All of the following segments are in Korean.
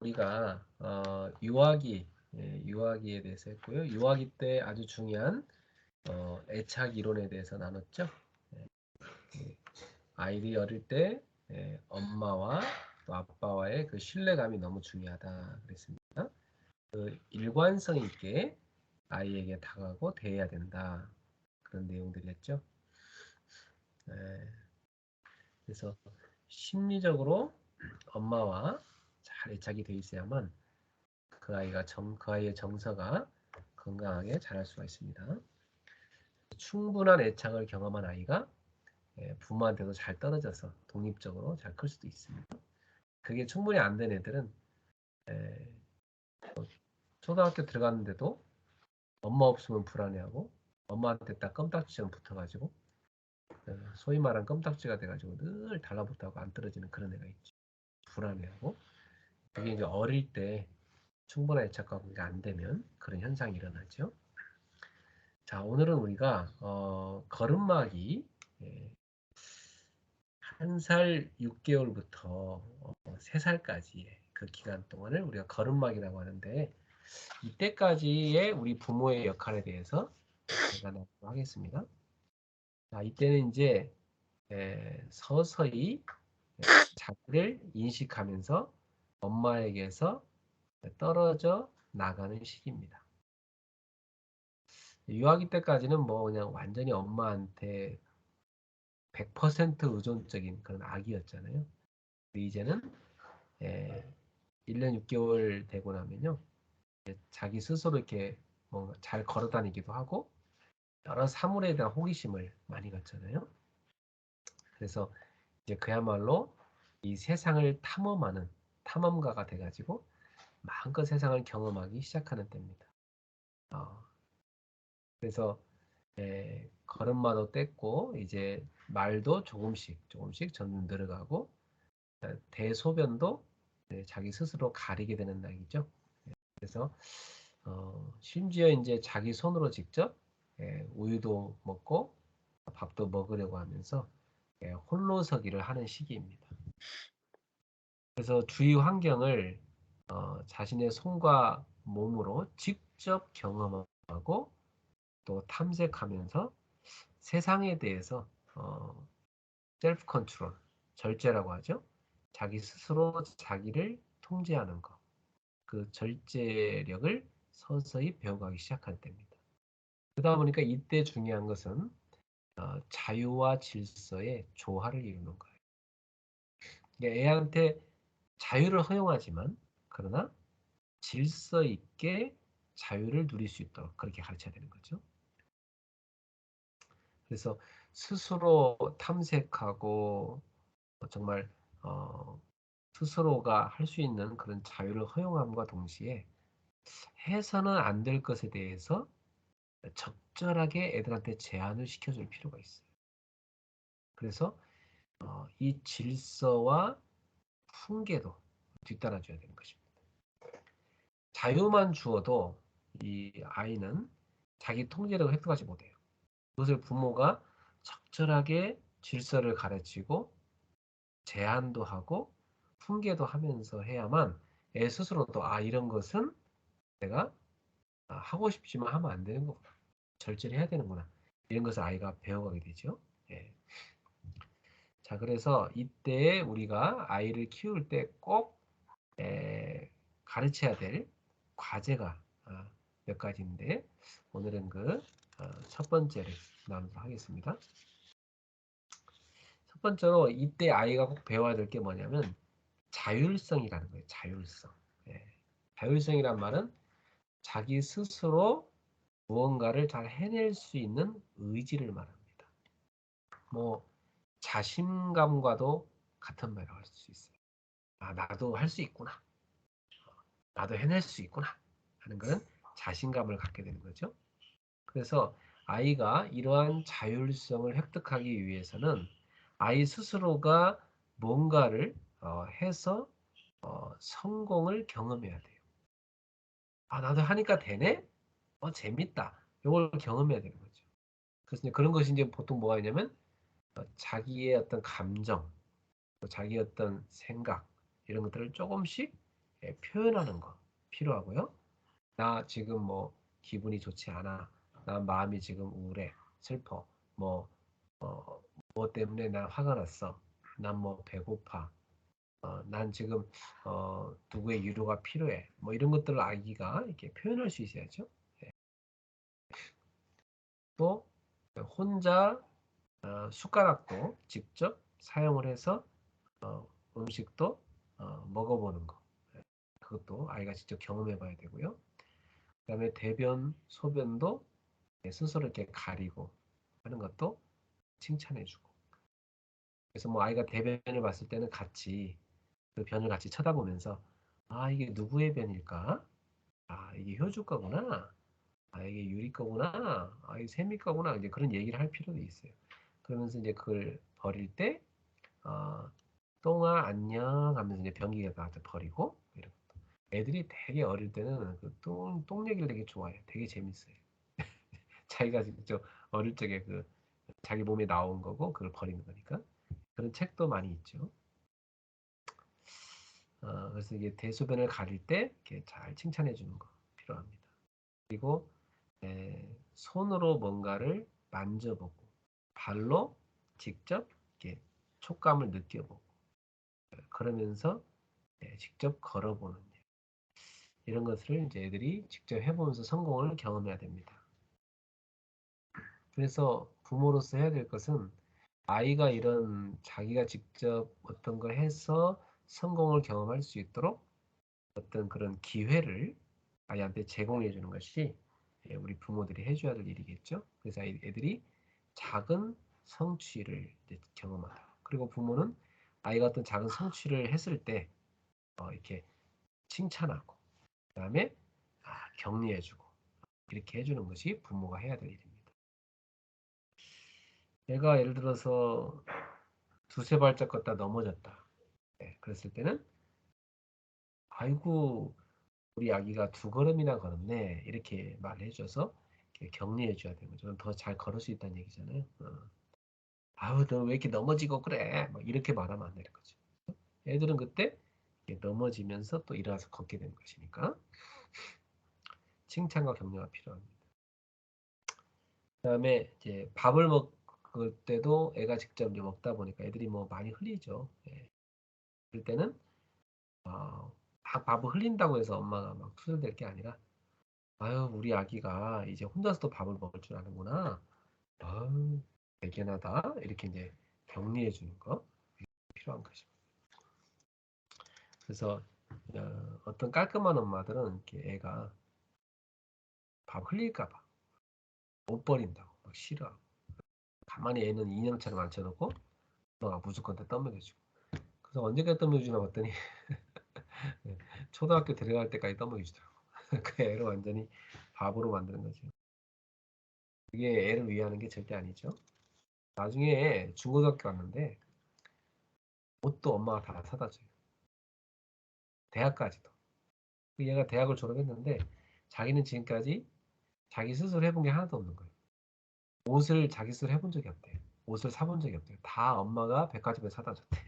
우리가 유아기, 유아기에 대해서 했고요. 유아기 때 아주 중요한 애착 이론에 대해서 나눴죠. 예, 아이들이 어릴 때 엄마와 또 아빠와의 그 신뢰감이 너무 중요하다 그랬습니다. 그 일관성 있게 아이에게 다가가고 대해야 된다. 그런 내용들이었죠. 예, 그래서 심리적으로 엄마와 잘 애착이 돼 있어야만 그 아이의 정서가 건강하게 자랄 수가 있습니다. 충분한 애착을 경험한 아이가 부모한테도 잘 떨어져서 독립적으로 잘 클 수도 있습니다. 그게 충분히 안 된 애들은 초등학교 들어갔는데도 엄마 없으면 불안해하고 엄마한테 딱 껌딱지처럼 붙어가지고 소위 말하는 껌딱지가 돼가지고 늘 달라붙어하고 안 떨어지는 그런 애가 있죠. 불안해하고 그게 이제 어릴 때 충분한 애착과 관계가 안 되면 그런 현상이 일어나죠. 자, 오늘은 우리가 걸음마기 1살 6개월부터 3살까지의 그 기간 동안을 우리가 걸음마기라고 하는데 이때까지의 우리 부모의 역할에 대해서 제가 나누도록 하겠습니다. 자, 이때는 이제 서서히 자기를 인식하면서 엄마에게서 떨어져 나가는 시기입니다. 유아기 때까지는 뭐 그냥 완전히 엄마한테 100% 의존적인 그런 아기였잖아요. 근데 이제는 1년 6개월 되고 나면요. 자기 스스로 이렇게 뭔가 잘 걸어 다니기도 하고 여러 사물에 대한 호기심을 많이 갖잖아요. 그래서 이제 그야말로 이 세상을 탐험하는 탐험가가 돼가지고 마음껏 세상을 경험하기 시작하는 때입니다. 그래서 걸음마도 뗐고 이제 말도 조금씩 점점 늘어가고 대소변도 자기 스스로 가리게 되는 나이죠. 그래서 심지어 이제 자기 손으로 직접 우유도 먹고 밥도 먹으려고 하면서 홀로서기를 하는 시기입니다. 그래서 주위 환경을 자신의 손과 몸으로 직접 경험하고 또 탐색하면서 세상에 대해서 셀프 컨트롤, 절제라고 하죠. 자기 스스로 자기를 통제하는 것. 그 절제력을 서서히 배워가기 시작할 때입니다. 그러다 보니까 이때 중요한 것은 자유와 질서의 조화를 이루는 거예요. 그러니까 애한테 자유를 허용하지만 그러나 질서 있게 자유를 누릴 수 있도록 그렇게 가르쳐야 되는 거죠. 그래서 스스로 탐색하고 정말 스스로가 할 수 있는 그런 자유를 허용함과 동시에 해서는 안 될 것에 대해서 적절하게 애들한테 제한을 시켜줄 필요가 있어요. 그래서 이 질서와 훈계도 뒤따라줘야 되는 것입니다. 자유만 주어도 이 아이는 자기 통제력을 획득하지 못해요. 그것을 부모가 적절하게 질서를 가르치고 제한도 하고 훈계도 하면서 해야만 애 스스로도 이런 것은 내가 하고 싶지만 하면 안 되는 거구나. 절제를 해야 되는구나. 이런 것을 아이가 배워가게 되죠. 예. 자, 그래서 이때 우리가 아이를 키울 때 꼭 가르쳐야 될 과제가 몇 가지인데 오늘은 그 첫 번째를 나누도록 하겠습니다. 첫 번째로 이때 아이가 꼭 배워야 될 게 뭐냐면 자율성이라는 거예요. 자율성. 예. 자율성이란 말은 자기 스스로 무언가를 잘 해낼 수 있는 의지를 말합니다. 뭐 자신감과도 같은 말이라고 할 수 있어요. 나도 할 수 있구나. 나도 해낼 수 있구나. 하는 그런 자신감을 갖게 되는 거죠. 그래서 아이가 이러한 자율성을 획득하기 위해서는 아이 스스로가 뭔가를 해서 성공을 경험해야 돼요. 나도 하니까 되네? 재밌다. 이걸 경험해야 되는 거죠. 그래서 그런 것이 이제 보통 뭐가 있냐면 자기의 어떤 감정, 자기의 어떤 생각 이런 것들을 조금씩 표현하는 거 필요하고요. 나 지금 뭐 기분이 좋지 않아. 나 마음이 지금 우울해. 슬퍼. 뭐, 뭐 때문에 난 화가 났어. 난 뭐 배고파. 난 지금 누구의 위로가 필요해. 뭐 이런 것들을 아기가 이렇게 표현할 수 있어야죠. 예. 또 혼자 숟가락도 직접 사용을 해서 음식도 먹어보는 거. 예. 그것도 아이가 직접 경험해 봐야 되고요. 그다음에 대변, 소변도 스스로 이렇게 가리고 하는 것도 칭찬해 주고. 그래서 뭐 아이가 대변을 봤을 때는 같이 그 변을 같이 쳐다보면서 아, 이게 누구의 변일까? 아, 이게 효주 거구나. 아, 이게 유리 거구나. 아, 이게 세미 거구나. 이제 그런 얘기를 할 필요도 있어요. 그러면서 이제 그걸 버릴 때, 어, 똥아, 안녕 하면서 이제 변기에 나한테 버리고, 이런 것도. 애들이 되게 어릴 때는 그 똥 얘기를 되게 좋아해요. 되게 재밌어요. 자기가 직접 어릴 적에 그 자기 몸에 나온 거고, 그걸 버리는 거니까. 그런 책도 많이 있죠. 그래서 이게 대소변을 가릴 때 이렇게 잘 칭찬해 주는 거 필요합니다. 그리고 손으로 뭔가를 만져보고 발로 직접 이렇게 촉감을 느껴보고 그러면서 직접 걸어보는 일. 이런 것을 이제 애들이 직접 해보면서 성공을 경험해야 됩니다. 그래서 부모로서 해야 될 것은 아이가 이런 자기가 직접 어떤 걸 해서 성공을 경험할 수 있도록 어떤 그런 기회를 아이한테 제공해 주는 것이 우리 부모들이 해줘야 될 일이겠죠. 그래서 애들이 작은 성취를 이제 경험하다. 그리고 부모는 아이가 어떤 작은 성취를 했을 때 이렇게 칭찬하고 그다음에 격려해주고 이렇게 해주는 것이 부모가 해야 될 일입니다. 내가 예를 들어서 두세 발짝 걷다 넘어졌다. 그랬을 때는 아이고 우리 아기가 두 걸음이나 걸었네 이렇게 말해줘서 격려해 줘야 되는 거죠. 더 잘 걸을 수 있다는 얘기잖아요. 아우 너 왜 이렇게 넘어지고 그래? 막 이렇게 말하면 안 되는 거죠. 애들은 그때 넘어지면서 또 일어나서 걷게 되는 것이니까 칭찬과 격려가 필요합니다. 그다음에 이제 밥을 먹을 때도 애가 직접 이제 먹다 보니까 애들이 뭐 많이 흘리죠. 그럴 때는 막 밥을 흘린다고 해서 엄마가 막 투덜댈 게 아니라 아유 우리 아기가 이제 혼자서도 밥을 먹을 줄 아는구나. 아유 대견하다 이렇게 이제 격려해 주는 거 필요한 것입니다. 그래서 어떤 깔끔한 엄마들은 이렇게 애가 밥 흘릴까 봐 못 버린다고 막 싫어하고 가만히 애는 인형처럼 앉혀놓고 엄마가 무조건 다 떠먹여주고 그래서 언제까지 떠먹여주나 봤더니 초등학교 들어갈 때까지 떠먹여주더라고. 그 애를 완전히 바보로 만드는 거죠. 그게 애를 위하는 게 절대 아니죠. 나중에 중고등학교 갔는데 옷도 엄마가 다 사다 줘요. 대학까지도. 얘가 대학을 졸업했는데 자기는 지금까지 자기 스스로 해본 게 하나도 없는 거예요. 옷을 자기 스스로 해본 적이 없대요. 옷을 사본 적이 없대요. 다 엄마가 백화점에 사다 줬대.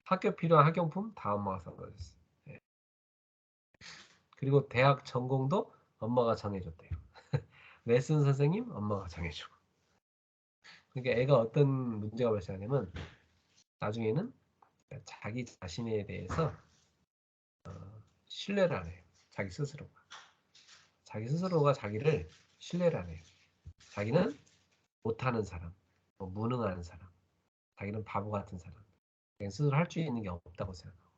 학교 필요한 학용품 다 엄마가 사다 줬어요. 예. 그리고 대학 전공도 엄마가 정해줬대요. 레슨 선생님 엄마가 정해주고. 그러니까 애가 어떤 문제가 발생하냐면 나중에는 자기 자신에 대해서 신뢰를 안 해요. 자기 스스로가. 자기 스스로가 자기를 신뢰를 안 해요. 자기는 못하는 사람, 뭐 무능한 사람, 자기는 바보 같은 사람, 자기는 스스로 할 수 있는 게 없다고 생각하고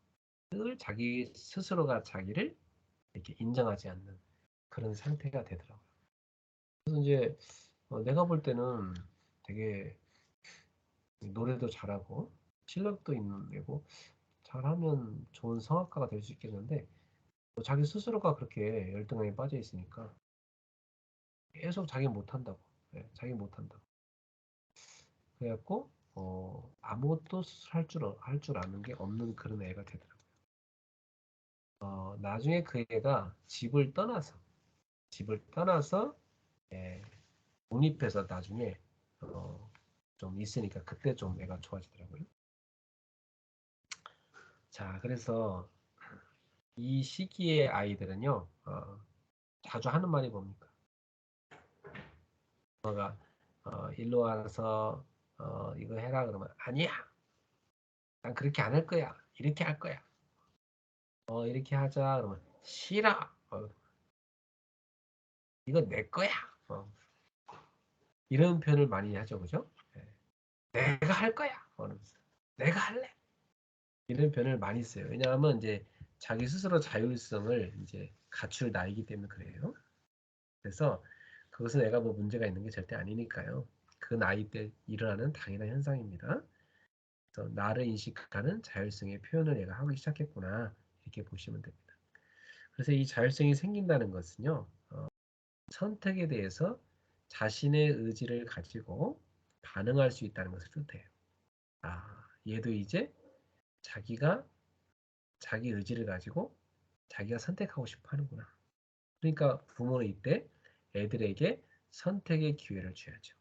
늘 자기 스스로가 자기를 이렇게 인정하지 않는 그런 상태가 되더라고요. 그래서 이제 내가 볼 때는 되게 노래도 잘하고 실력도 있는 애고 잘하면 좋은 성악가가 될 수 있겠는데 자기 스스로가 그렇게 열등감에 빠져 있으니까 계속 자기 못한다고, 자기 못한다고. 그래갖고 아무것도 할 줄 아는 게 없는 그런 애가 되더라고요. 나중에 그 애가 집을 떠나서 예, 독립해서 나중에 좀 있으니까 그때 좀 애가 좋아지더라고요. 자, 그래서 이 시기의 아이들은요, 자주 하는 말이 뭡니까? 엄마가 일로 와서 이거 해라 그러면 아니야, 난 그렇게 안 할 거야, 이렇게 할 거야. 이렇게 하자 그러면 싫어, 이거 내 거야. 어, 이런 표현을 많이 하죠, 그죠? 예. 내가 할 거야. 그러면서 내가 할래. 이런 표현을 많이 써요. 왜냐하면 이제 자기 스스로 자율성을 이제 갖출 나이기 때문에 그래요. 그래서 그것은 애가 뭐 문제가 있는 게 절대 아니니까요. 그 나이 때 일어나는 당연한 현상입니다. 그래서 나를 인식하는 자율성의 표현을 얘가 하기 시작했구나. 이렇게 보시면 됩니다. 그래서 이 자율성이 생긴다는 것은요. 선택에 대해서 자신의 의지를 가지고 반응할 수 있다는 것을 뜻해요. 얘도 이제 자기가 자기 의지를 가지고 자기가 선택하고 싶어 하는구나. 그러니까 부모는 이때 애들에게 선택의 기회를 줘야죠.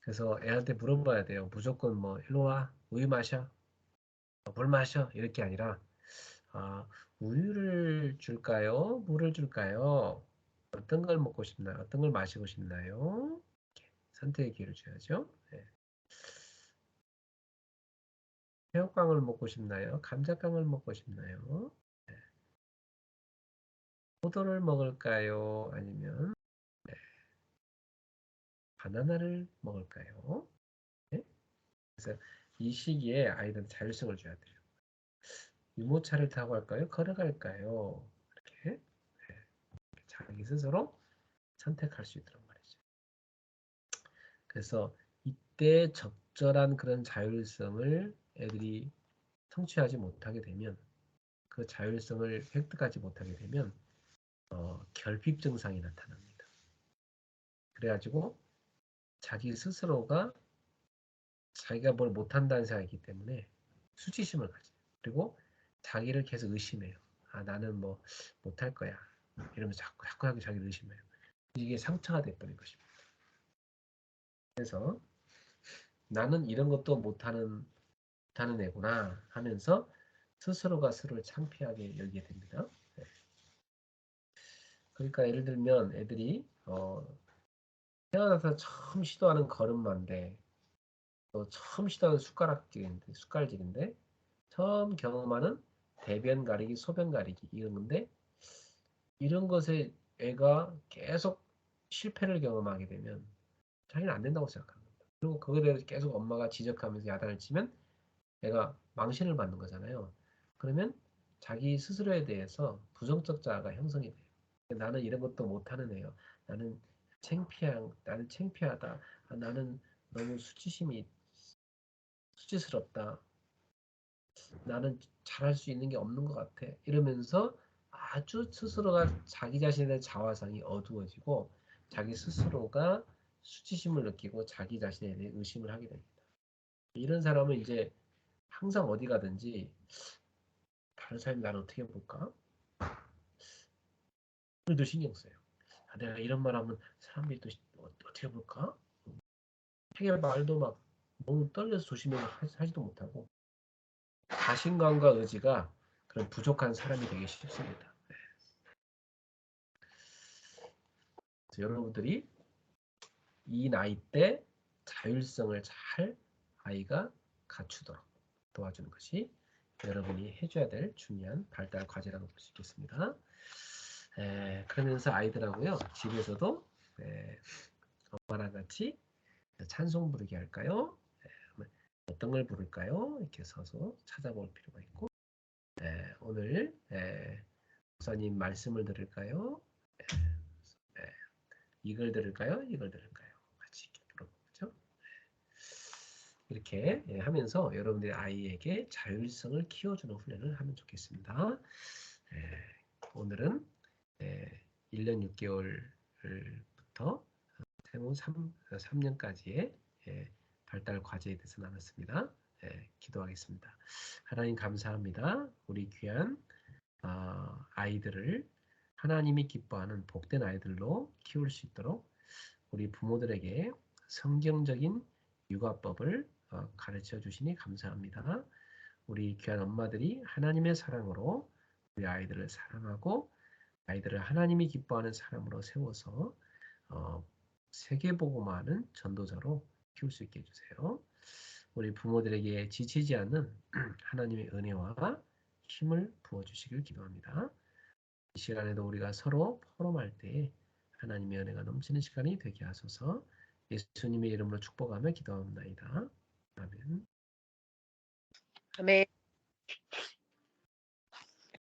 그래서 애한테 물어봐야 돼요. 무조건 뭐 일로 와, 우유 마셔, 물 마셔 이렇게 아니라 아, 우유를 줄까요? 물을 줄까요? 어떤 걸 먹고 싶나요? 어떤 걸 마시고 싶나요? 이렇게 선택의 기회를 줘야죠. 네. 새우깡을 먹고 싶나요? 감자깡을 먹고 싶나요? 네. 포도를 먹을까요? 아니면 바나나를 먹을까요? 네? 그래서 이 시기에 아이들은 자율성을 줘야 돼요. 유모차를 타고 갈까요? 걸어갈까요? 이렇게 네. 자기 스스로 선택할 수 있도록 말이죠. 그래서 이때 적절한 그런 자율성을 애들이 성취하지 못하게 되면 그 자율성을 획득하지 못하게 되면 결핍 증상이 나타납니다. 그래가지고 자기 스스로가 자기가 뭘 못한다는 생각이기 때문에 수치심을 가져요. 그리고 자기를 계속 의심해요. 나는 뭐 못할 거야. 이러면서 자꾸 자기를 의심해요. 이게 상처가 돼버린 것입니다. 그래서 나는 이런 것도 못하는 애구나 하면서 스스로가 스스로를 창피하게 여기게 됩니다. 네. 그러니까 예를 들면 애들이 태어나서 처음 시도하는 걸음마인데 또 처음 시도하는 숟갈질인데 처음 경험하는 대변 가리기, 소변 가리기 이런 건데 이런 것에 애가 계속 실패를 경험하게 되면 자기는 안 된다고 생각합니다. 그리고 그거에 대해서 계속 엄마가 지적하면서 야단을 치면 애가 망신을 받는 거잖아요. 그러면 자기 스스로에 대해서 부정적 자아가 형성이 돼요. 나는 이런 것도 못하는 애요. 나는 나는 창피하다. 나는 너무 수치스럽다. 나는 잘할 수 있는 게 없는 것 같아. 이러면서 아주 스스로가 자기 자신에 대한 자화상이 어두워지고 자기 스스로가 수치심을 느끼고 자기 자신에 대해 의심을 하게 됩니다. 이런 사람은 이제 항상 어디 가든지 다른 사람이 나를 어떻게 볼까? 그래도 신경 써요. 내가 이런 말 하면 사람들이 또 어떻게 볼까? 되게 말도 막 너무 떨려서 조심해서 하지도 못하고 자신감과 의지가 그런 부족한 사람이 되기 쉽습니다. 여러분들이 이 나이 때 자율성을 잘 아이가 갖추도록 도와주는 것이 여러분이 해줘야 될 중요한 발달 과제라고 볼 수 있겠습니다. 그러면서 아이들하고요 집에서도 엄마랑 같이 찬송 부르기 할까요? 어떤 걸 부를까요? 이렇게 서서 찾아볼 필요가 있고 오늘 목사님 말씀을 들을까요? 이걸 들을까요? 이걸 들을까요? 같이 이렇게 물어보죠. 이렇게 하면서 여러분들의 아이에게 자율성을 키워주는 훈련을 하면 좋겠습니다. 오늘은 1년 6개월부터 새로운 3년까지의 발달 과제에 대해서 나눴습니다. 기도하겠습니다. 하나님 감사합니다. 우리 귀한 아이들을 하나님이 기뻐하는 복된 아이들로 키울 수 있도록 우리 부모들에게 성경적인 육아법을 가르쳐 주시니 감사합니다. 우리 귀한 엄마들이 하나님의 사랑으로 우리 아이들을 사랑하고 아이들을 하나님이 기뻐하는 사람으로 세워서 세계복음화하는 전도자로 키울 수 있게 해주세요. 우리 부모들에게 지치지 않는 하나님의 은혜와 힘을 부어주시길 기도합니다. 이 시간에도 우리가 서로 포럼할 때 하나님의 은혜가 넘치는 시간이 되게 하소서. 예수님의 이름으로 축복하며 기도합니다. 아멘. 아멘.